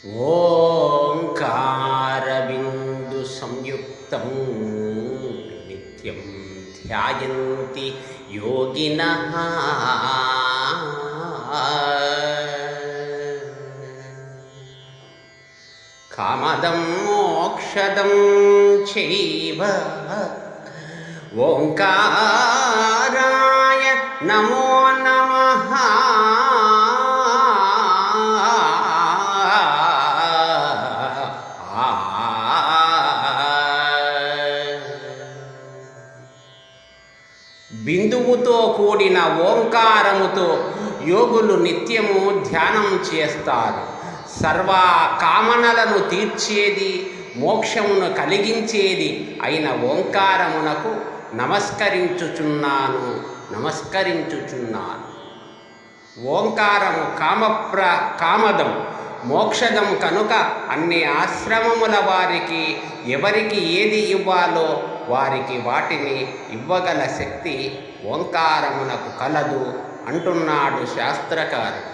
ఓంకారబిందు సంయుక్తం నిత్యం ధ్యాయంతి యోగినః కామదం మోక్షదం చైవ ఓంకారాయ నమో నమః. బిందువుతో కూడిన ఓంకారముతో యోగులు నిత్యము ధ్యానం చేస్తారు. సర్వ కామనలను తీర్చేది, మోక్షమును కలిగించేది అయిన ఓంకారమునకు నమస్కరించుచున్నాను. ఓంకారము కామదం మోక్షదం కనుక అన్ని ఆశ్రమముల వారికి ఎవరికి ఏది ఇవ్వాలో వారికి వాటిని ఇవ్వగల శక్తి ఓంకారమునకు కలదు అంటున్నాడు శాస్త్రకారుడు.